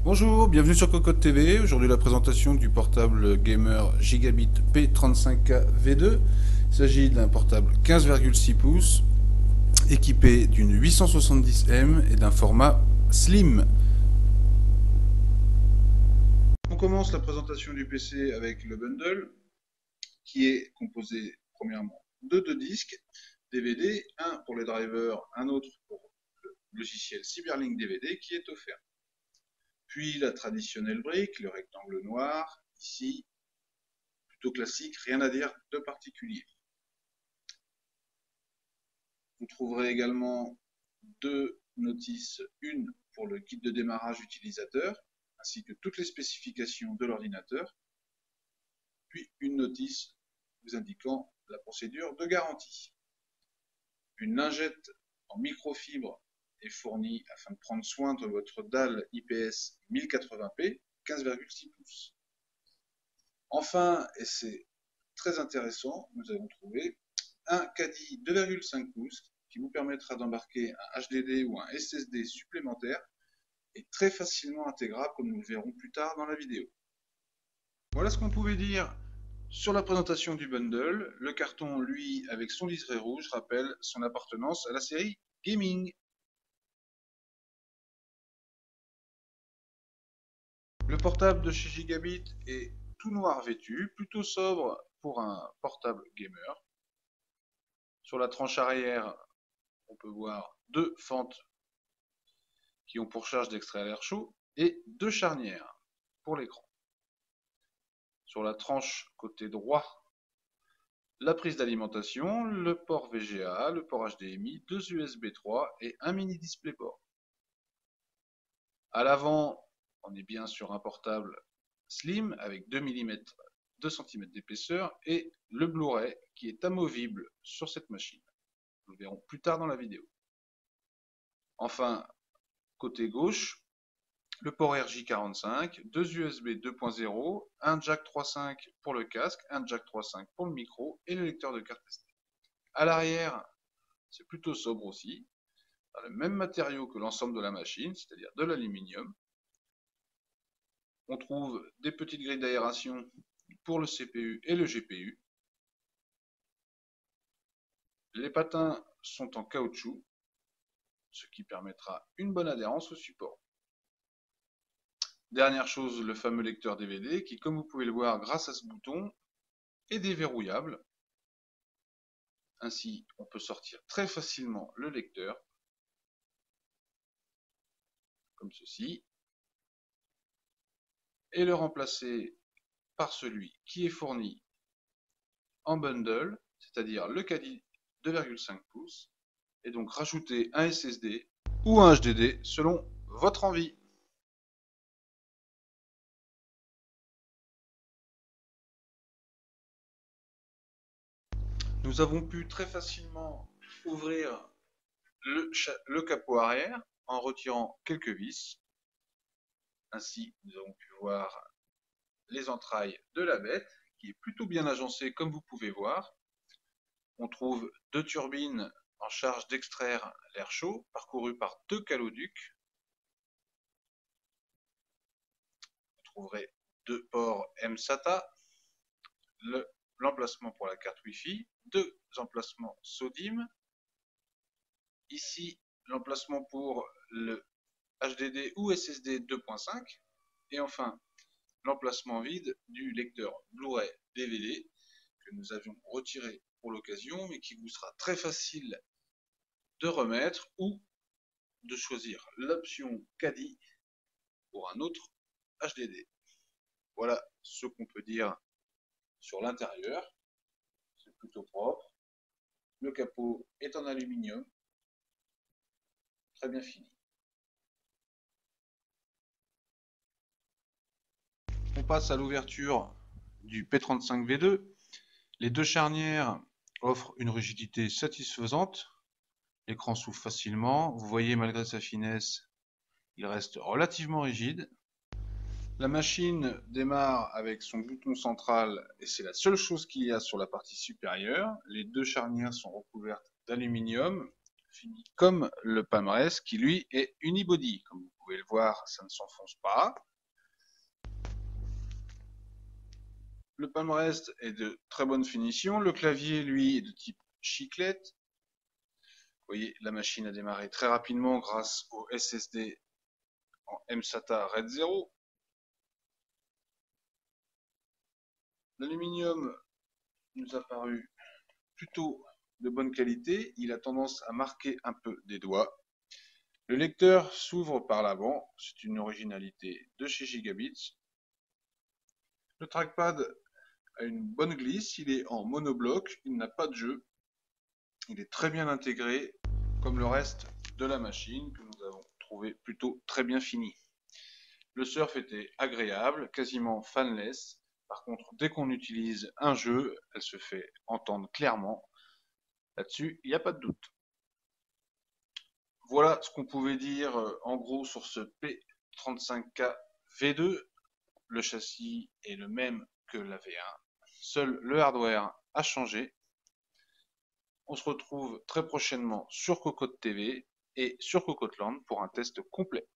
Bonjour, bienvenue sur Cocotte TV. Aujourd'hui la présentation du portable gamer Gigabit P35K V2. Il s'agit d'un portable 15,6 pouces équipé d'une 870M et d'un format slim. On commence la présentation du PC avec le bundle qui est composé premièrement de deux disques DVD, un pour les drivers, un autre pour le logiciel Cyberlink DVD qui est offert. Puis la traditionnelle brique, le rectangle noir, ici, plutôt classique, rien à dire de particulier. Vous trouverez également deux notices, une pour le guide de démarrage utilisateur, ainsi que toutes les spécifications de l'ordinateur, puis une notice vous indiquant la procédure de garantie. Une lingette en microfibre est fournie afin de prendre soin de votre dalle IPS 1080p 15,6 pouces. Enfin, et c'est très intéressant, nous avons trouvé un caddie 2,5 pouces qui vous permettra d'embarquer un HDD ou un SSD supplémentaire et très facilement intégrable comme nous le verrons plus tard dans la vidéo. Voilà ce qu'on pouvait dire sur la présentation du bundle. Le carton, lui, avec son liseré rouge, rappelle son appartenance à la série Gaming. Le portable de chez Gigabit est tout noir vêtu, plutôt sobre pour un portable gamer. Sur la tranche arrière, on peut voir deux fentes qui ont pour charge d'extraire l'air chaud et deux charnières pour l'écran. Sur la tranche côté droit, la prise d'alimentation, le port VGA, le port HDMI, deux USB 3 et un mini DisplayPort. À l'avant, on est bien sur un portable slim avec 2 cm d'épaisseur et le Blu-ray qui est amovible sur cette machine. Nous le verrons plus tard dans la vidéo. Enfin, côté gauche, le port RJ45, deux USB 2.0, un jack 3.5 pour le casque, un jack 3.5 pour le micro et le lecteur de carte SD. À l'arrière, c'est plutôt sobre aussi, dans le même matériau que l'ensemble de la machine, c'est-à-dire de l'aluminium. On trouve des petites grilles d'aération pour le CPU et le GPU. Les patins sont en caoutchouc, ce qui permettra une bonne adhérence au support. Dernière chose, le fameux lecteur DVD qui, comme vous pouvez le voir grâce à ce bouton, est déverrouillable. Ainsi, on peut sortir très facilement le lecteur, comme ceci, et le remplacer par celui qui est fourni en bundle, c'est-à-dire le caddie 2,5 pouces, et donc rajouter un SSD ou un HDD selon votre envie. Nous avons pu très facilement ouvrir le capot arrière en retirant quelques vis. Ainsi, nous avons pu voir les entrailles de la bête, qui est plutôt bien agencée comme vous pouvez voir. On trouve deux turbines en charge d'extraire l'air chaud, parcourues par deux caloducs. Vous trouverez deux ports mSATA, l'emplacement pour la carte Wi-Fi, deux emplacements SODIMM, ici l'emplacement pour le HDD ou SSD 2.5, et enfin l'emplacement vide du lecteur Blu-ray DVD que nous avions retiré pour l'occasion mais qui vous sera très facile de remettre ou de choisir l'option caddie pour un autre HDD. Voilà ce qu'on peut dire sur l'intérieur. C'est plutôt propre. Le capot est en aluminium, très bien fini. On passe à l'ouverture du P35V2. Les deux charnières offrent une rigidité satisfaisante. L'écran s'ouvre facilement. Vous voyez, malgré sa finesse, il reste relativement rigide. La machine démarre avec son bouton central et c'est la seule chose qu'il y a sur la partie supérieure. Les deux charnières sont recouvertes d'aluminium, fini comme le palmarès qui lui est unibody. Comme vous pouvez le voir, ça ne s'enfonce pas. Le palmarès est de très bonne finition. Le clavier, lui, est de type chiclette. Vous voyez, la machine a démarré très rapidement grâce au SSD en mSATA RAID 0. L'aluminium nous a paru plutôt de bonne qualité. Il a tendance à marquer un peu des doigts. Le lecteur s'ouvre par l'avant. C'est une originalité de chez Gigabit. Le trackpad a une bonne glisse. Il est en monobloc. Il n'a pas de jeu. Il est très bien intégré, comme le reste de la machine que nous avons trouvé plutôt très bien fini. Le surf était agréable, quasiment fanless. Par contre, dès qu'on utilise un jeu, elle se fait entendre clairement. Là-dessus, il n'y a pas de doute. Voilà ce qu'on pouvait dire en gros sur ce P35K V2. Le châssis est le même que la V1. Seul le hardware a changé. On se retrouve très prochainement sur Cocotte TV et sur Cocotte Land pour un test complet.